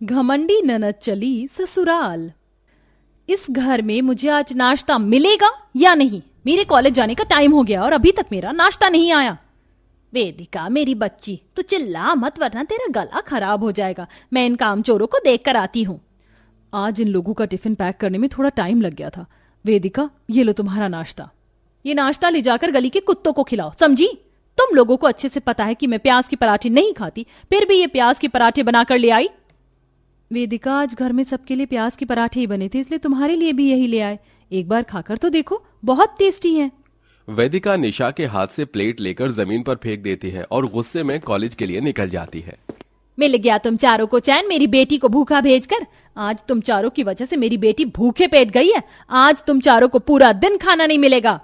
घमंडी ननद चली ससुराल। इस घर में मुझे आज नाश्ता मिलेगा या नहीं? मेरे कॉलेज जाने का टाइम हो गया और अभी तक मेरा नाश्ता नहीं आया। वेदिका मेरी बच्ची, तू चिल्ला मत वरना तेरा गला खराब हो जाएगा। मैं इन कामचोरों को देख कर आती हूँ। आज इन लोगों का टिफिन पैक करने में थोड़ा टाइम लग गया था। वेदिका, ये लो तुम्हारा नाश्ता। ये नाश्ता ले जाकर गली के कुत्तों को खिलाओ, समझी? तुम लोगों को अच्छे से पता है कि मैं प्याज की पराठे नहीं खाती, फिर भी ये प्याज के पराठे बनाकर ले आई। वेदिका, आज घर में सबके लिए प्याज के पराठे ही बने थे, इसलिए तुम्हारे लिए भी यही ले आए। एक बार खाकर तो देखो, बहुत टेस्टी हैं। वेदिका निशा के हाथ से प्लेट लेकर जमीन पर फेंक देती है और गुस्से में कॉलेज के लिए निकल जाती है। मिल गया तुम चारों को चैन, मेरी बेटी को भूखा भेजकर। आज तुम चारों की वजह से मेरी बेटी भूखे पेट गई है। आज तुम चारों को पूरा दिन खाना नहीं मिलेगा।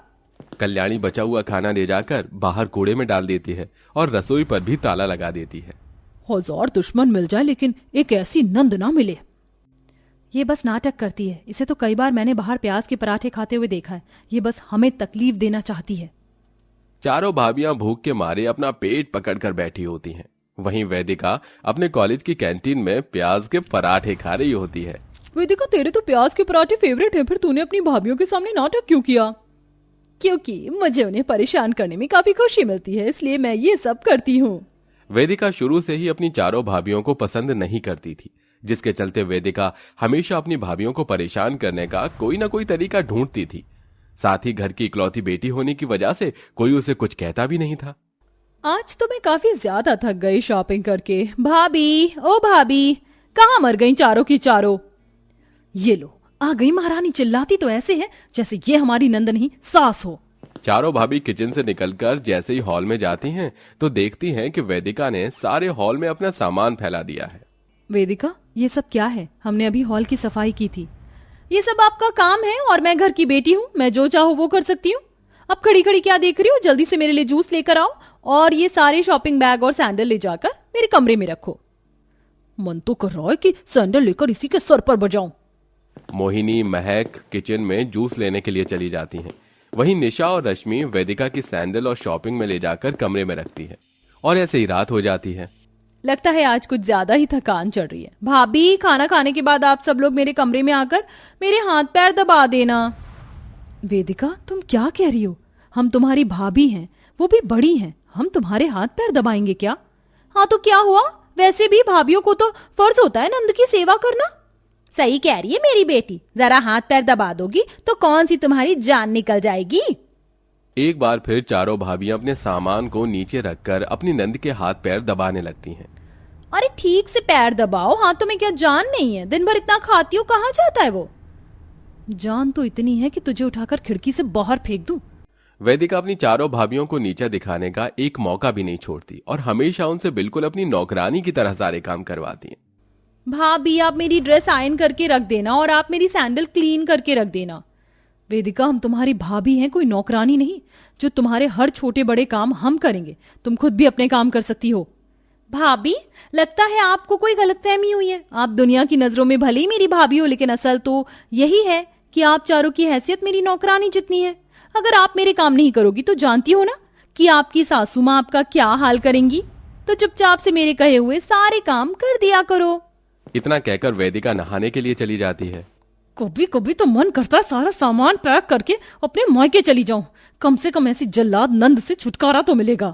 कल्याणी बचा हुआ खाना ले जाकर बाहर कूड़े में डाल देती है और रसोई पर भी ताला लगा देती है। 1000 दुश्मन मिल जाए लेकिन एक ऐसी नंद ना मिले। ये बस नाटक करती है। इसे तो कई बार मैंने बाहर प्याज के पराठे खाते हुए देखा है। ये बस हमें तकलीफ देना चाहती है। चारों भाभियां भूख के मारे अपना पेट पकड़कर बैठी होती हैं। वहीं वेदिका अपने कॉलेज की कैंटीन में प्याज के पराठे खा रही होती है। वेदिका, तेरे तो प्याज के पराठे फेवरेट हैं, फिर तूने अपनी भाभियों के सामने नाटक क्यों किया? क्योंकि मुझे उन्हें परेशान करने में काफी खुशी मिलती है, इसलिए मैं ये सब करती हूँ। वेदिका शुरू से ही अपनी चारों भाभियों को पसंद नहीं करती थी, जिसके चलते वेदिका हमेशा अपनी भाभियों को परेशान करने का कोई ना कोई तरीका ढूंढती थी। साथ ही घर की इकलौती बेटी होने की वजह से कोई उसे कुछ कहता भी नहीं था। आज तो मैं काफी ज्यादा थक गई शॉपिंग करके। भाभी, ओ भाभी, कहाँ मर गई चारों की चारों? ये लो आ गई महारानी। चिल्लाती तो ऐसे है जैसे ये हमारी नंद नहीं सास हो। चारों भाभी किचन से निकलकर जैसे ही हॉल में जाती हैं तो देखती हैं कि वेदिका ने सारे हॉल में अपना सामान फैला दिया है। वेदिका, ये सब क्या है? हमने अभी हॉल की सफाई की थी। ये सब आपका काम है और मैं घर की बेटी हूँ, मैं जो चाहूँ वो कर सकती हूँ। अब खड़ी खड़ी क्या देख रही हो? जल्दी से मेरे लिए जूस लेकर आओ और ये सारे शॉपिंग बैग और सैंडल ले जाकर मेरे कमरे में रखो। मन तो कर रहा है कि सैंडल लेकर इसी के सर पर बजाऊं। मोहिनी महक किचन में जूस लेने के लिए चली जाती हैं। वहीं निशा और रश्मि वेदिका की सैंडल और शॉपिंग में ले जाकर कमरे में रखती है और ऐसे ही रात हो जाती है। लगता है आज कुछ ज्यादा ही थकान चढ़ रही है। भाभी, खाना खाने के बाद आप सब लोग मेरे कमरे में आकर मेरे हाथ पैर दबा देना। वेदिका, तुम क्या कह रही हो? हम तुम्हारी भाभी हैं, वो भी बड़ी हैं। हम तुम्हारे हाथ पैर दबाएंगे क्या? हाँ तो क्या हुआ? वैसे भी भाभियों को तो फर्ज होता है नंद की सेवा करना। सही कह रही है मेरी बेटी। जरा हाथ पैर दबा दोगी तो कौन सी तुम्हारी जान निकल जाएगी। एक बार फिर चारों भाभियां अपने सामान को नीचे रखकर अपनी नंद के हाथ पैर दबाने लगती हैं। अरे ठीक से पैर दबाओ, हाथों में क्या जान नहीं है? दिन भर इतना खाती हो, कहाँ जाता है वो? जान तो इतनी है कि तुझे उठाकर खिड़की से बाहर फेंक दूं। वेदिका अपनी चारों भाभियों को नीचे दिखाने का एक मौका भी नहीं छोड़ती और हमेशा उनसे बिल्कुल अपनी नौकरानी की तरह सारे काम करवाती है। भाभी, आप मेरी ड्रेस आयरन करके रख देना और आप मेरी सैंडल क्लीन करके रख देना। वेदिका, हम तुम्हारी भाभी हैं, कोई नौकरानी नहीं। जो तुम्हारे हर छोटे बड़े काम हम करेंगे, तुम खुद भी अपने काम कर सकती हो। भाभी, लगता है आपको कोई गलतफहमी हुई है। आप दुनिया की नजरों में भले ही मेरी भाभी हो, लेकिन असल तो यही है कि आप चारों की हैसियत मेरी नौकरानी जितनी है। अगर आप मेरे काम नहीं करोगी तो जानती हो ना कि आपकी सासू माँ आपका क्या हाल करेंगी। तो चुपचाप से मेरे कहे हुए सारे काम कर दिया करो। इतना कहकर वेदिका नहाने के लिए चली जाती है। कभी कभी तो मन करता है सारा सामान पैक करके अपने मायके चली जाऊं। कम से कम ऐसी जल्लाद नंद से छुटकारा तो मिलेगा।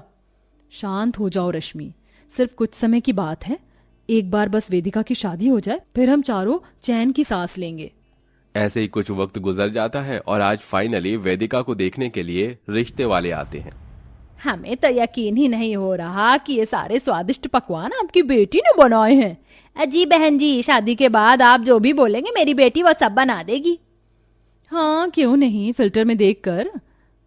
शांत हो जाओ रश्मि, सिर्फ कुछ समय की बात है। एक बार बस वेदिका की शादी हो जाए, फिर हम चारों चैन की सांस लेंगे। ऐसे ही कुछ वक्त गुजर जाता है और आज फाइनली वेदिका को देखने के लिए रिश्ते वाले आते हैं। हमें तो यकीन ही नहीं हो रहा कि ये सारे स्वादिष्ट पकवान आपकी बेटी ने बनाए हैं। अजी बहन जी, शादी के बाद आप जो भी बोलेंगे मेरी बेटी वो सब बना देगी। हाँ क्यों नहीं, फिल्टर में देखकर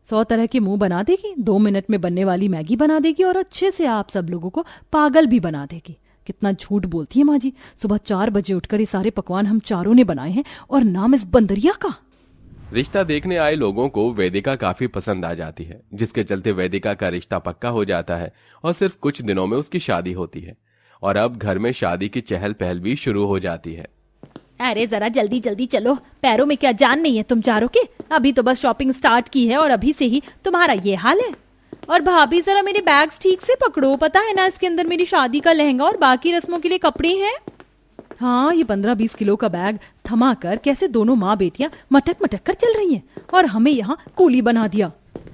100 तरह के मुंह बना देगी, 2 मिनट में बनने वाली मैगी बना देगी और अच्छे से आप सब लोगों को पागल भी बना देगी। कितना झूठ बोलती है माँ जी। सुबह 4 बजे उठकर ये सारे पकवान हम चारों ने बनाए हैं और नाम इस बंदरिया का। रिश्ता देखने आए लोगों को वेदिका काफी पसंद आ जाती है, जिसके चलते वेदिका का रिश्ता पक्का हो जाता है और सिर्फ कुछ दिनों में उसकी शादी होती है और अब घर में शादी की चहल पहल भी शुरू हो जाती है। अरे जरा जल्दी जल्दी चलो, पैरों में क्या जान नहीं है तुम चारों के? अभी तो बस शॉपिंग स्टार्ट की है और अभी से ही तुम्हारा ये हाल है। और भाभी जरा मेरे बैग्स ठीक से पकड़ो, पता है ना इसके अंदर मेरी शादी का लहंगा और बाकी रस्मों के लिए कपड़े हैं। हाँ, ये 15-20 किलो का बैग थमा कर कैसे दोनों माँ बेटियां मटक मटक कर चल रही हैं और हमें यहाँ कूली बना दिया।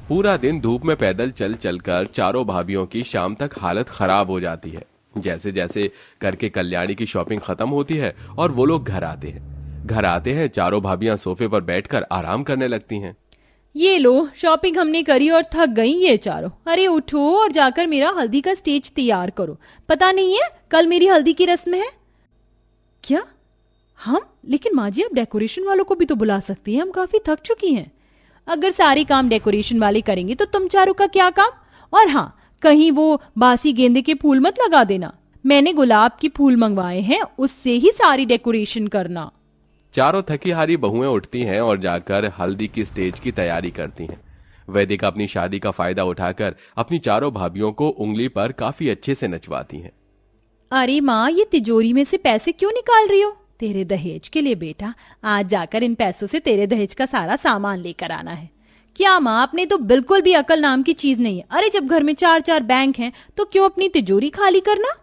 पूरा दिन धूप में पैदल चल चल कर चारों भाभियों की शाम तक हालत खराब हो जाती है। जैसे जैसे करके कल्याणी की शॉपिंग खत्म होती है और वो लोग घर आते हैं चारों भाभियां सोफे पर बैठकर आराम करने लगती हैं। ये लो, शॉपिंग हमने करी और थक गई ये चारों। अरे उठो और जाकर मेरा हल्दी का स्टेज तैयार करो। पता नहीं है कल मेरी हल्दी की रस्म है। क्या हम? लेकिन माँ जी, आप डेकोरेशन वालों को भी तो बुला सकती हैं, हम काफी थक चुकी हैं। अगर सारे काम डेकोरेशन वाले करेंगे तो तुम चारों का क्या काम? और हाँ, कहीं वो बासी गेंदे के फूल मत लगा देना। मैंने गुलाब की फूल मंगवाए हैं, उससे ही सारी डेकोरेशन करना। चारों थकी हारी बहुएं उठती हैं और जाकर हल्दी की स्टेज की तैयारी करती हैं। वेदिका अपनी शादी का फायदा उठाकर अपनी चारों भाभियों को उंगली पर काफी अच्छे से नचवाती हैं। अरे माँ, ये तिजोरी में से पैसे क्यों निकाल रही हो? तेरे दहेज के लिए बेटा। आज जाकर इन पैसों से तेरे दहेज का सारा सामान लेकर आना है। क्या माँ, आपने तो बिल्कुल भी अकल नाम की चीज नहीं है। अरे जब घर में 4-4 बैंक हैं तो क्यों अपनी तिजोरी खाली करना?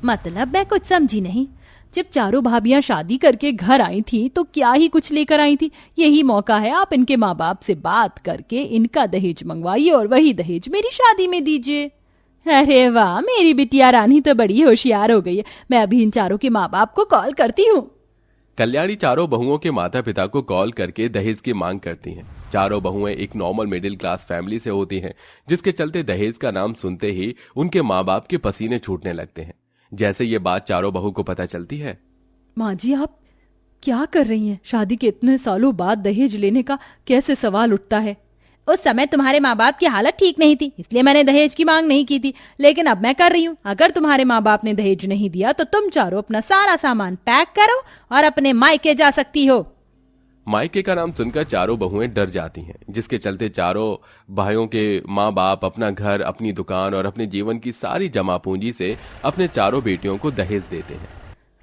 मतलब मैं कुछ समझी नहीं। जब चारों भाभियां शादी करके घर आई थी तो क्या ही कुछ लेकर आई थी। यही मौका है, आप इनके माँ बाप से बात करके इनका दहेज मंगवाइए और वही दहेज मेरी शादी में दीजिए। अरे वाह, मेरी बिटिया रानी तो बड़ी होशियार हो गई है। मैं अभी इन चारों के माँ बाप को कॉल करती हूँ। कल्याणी चारों बहुओं के माता पिता को कॉल करके दहेज की मांग करती हैं। चारों बहुएं एक नॉर्मल मिडिल क्लास फैमिली से होती हैं, जिसके चलते दहेज का नाम सुनते ही उनके माँ बाप के पसीने छूटने लगते हैं। जैसे ये बात चारों बहू को पता चलती है। माँ जी, आप क्या कर रही हैं? शादी के इतने सालों बाद दहेज लेने का कैसे सवाल उठता है? उस समय तुम्हारे माँ बाप की हालत ठीक नहीं थी, इसलिए मैंने दहेज की मांग नहीं की थी। लेकिन अब मैं कर रही हूँ। अगर तुम्हारे माँ बाप ने दहेज नहीं दिया तो तुम चारों अपना सारा सामान पैक करो और अपने मायके जा सकती हो। मायके का नाम सुनकर चारों बहुएं डर जाती हैं, जिसके चलते चारों भाइयों के माँ बाप अपना घर, अपनी दुकान और अपने जीवन की सारी जमा पूंजी से अपने चारों बेटियों को दहेज देते हैं।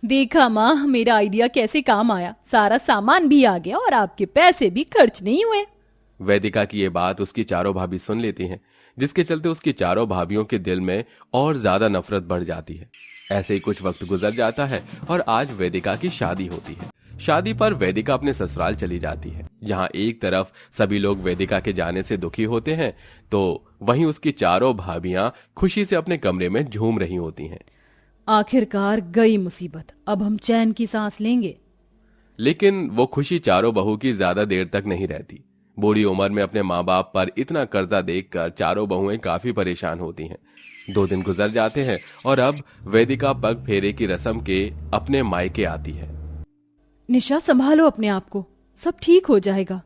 देखा माँ, मेरा आइडिया कैसे काम आया। सारा सामान भी आ गया और आपके पैसे भी खर्च नहीं हुए। वेदिका की ये बात उसकी चारों भाभी सुन लेती हैं, जिसके चलते उसकी चारों भाभियों के दिल में और ज्यादा नफरत बढ़ जाती है। ऐसे ही कुछ वक्त गुजर जाता है और आज वेदिका की शादी होती है। शादी पर वेदिका अपने ससुराल चली जाती है। यहाँ एक तरफ सभी लोग वेदिका के जाने से दुखी होते हैं, तो वहीं उसकी चारों भाभियां खुशी से अपने कमरे में झूम रही होती हैं। आखिरकार गई मुसीबत, अब हम चैन की सांस लेंगे। लेकिन वो खुशी चारों बहू की ज्यादा देर तक नहीं रहती। बूढ़ी उम्र में अपने माँ बाप पर इतना कर्जा देखकर चारों बहुएं काफी परेशान होती हैं। 2 दिन गुजर जाते हैं और अब वेदिका पग फेरे की रस्म के अपने मायके आती है। निशा, संभालो अपने आप को, सब ठीक हो जाएगा।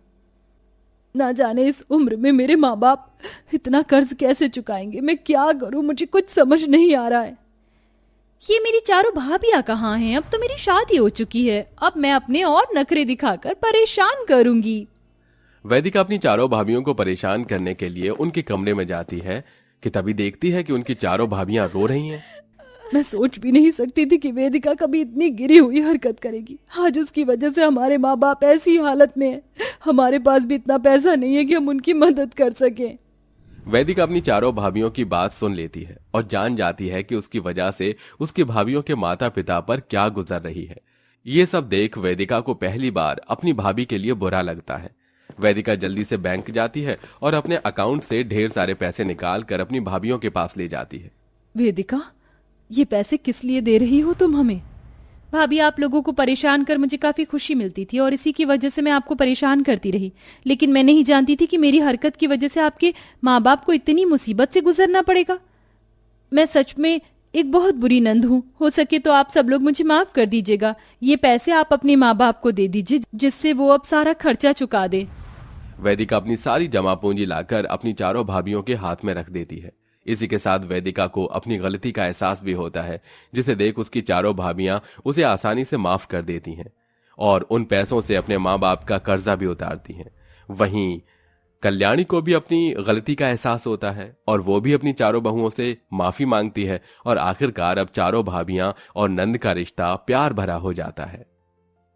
ना जाने इस उम्र में मेरे माँ बाप इतना कर्ज कैसे चुकाएंगे। मैं क्या करूं, मुझे कुछ समझ नहीं आ रहा है। ये मेरी चारों भाभियां कहाँ हैं? अब तो मेरी शादी हो चुकी है। अब मैं अपने और नखरे दिखाकर परेशान करूंगी। वैदिका अपनी चारों भाभियों को परेशान करने के लिए उनके कमरे में जाती है कि तभी देखती है कि उनकी चारों भाभियां रो रही हैं। मैं सोच भी नहीं सकती थी कि वेदिका कभी इतनी गिरी हुई हरकत करेगी। आज उसकी वजह से हमारे माँ बाप ऐसी हालत में हैं। हमारे पास भी इतना पैसा नहीं है कि हम उनकी मदद कर सकें। वैदिका अपनी चारों भाभियों की बात सुन लेती है और जान जाती है कि उसकी वजह से उसकी भाभियों के माता पिता पर क्या गुजर रही है। ये सब देख वैदिका को पहली बार अपनी भाभी के लिए बुरा लगता है। वैदिका जल्दी से बैंक जाती है और अपने अकाउंट से ढेर सारे पैसे निकाल कर अपनी भाभियों के पास ले जाती है। वेदिका, ये पैसे किस लिए दे रही हो तुम हमें? भाभी, आप लोगों को परेशान कर मुझे काफी खुशी मिलती थी और इसी की वजह से मैं आपको परेशान करती रही। लेकिन मैं नहीं जानती थी कि मेरी हरकत की वजह से आपके माँ बाप को इतनी मुसीबत से गुजरना पड़ेगा। मैं सच में एक बहुत बुरी नंद हूँ। हो सके तो आप सब लोग मुझे माफ कर दीजिएगा। ये पैसे आप अपने माँ बाप को दे दीजिए, जिससे वो अब सारा खर्चा चुका दे। वैदिका अपनी सारी जमा पूंजी लाकर अपनी चारों भाभियों के हाथ में रख देती है। इसी के साथ वैदिका को अपनी गलती का एहसास भी होता है, जिसे देख उसकी चारों भाभियां उसे आसानी से माफ कर देती हैं और उन पैसों से अपने माँ बाप का कर्जा भी उतारती हैं। वहीं कल्याणी को भी अपनी गलती का एहसास होता है और वो भी अपनी चारों बहुओं से माफी मांगती है और आखिरकार अब चारों भाभियां और नंद का रिश्ता प्यार भरा हो जाता है।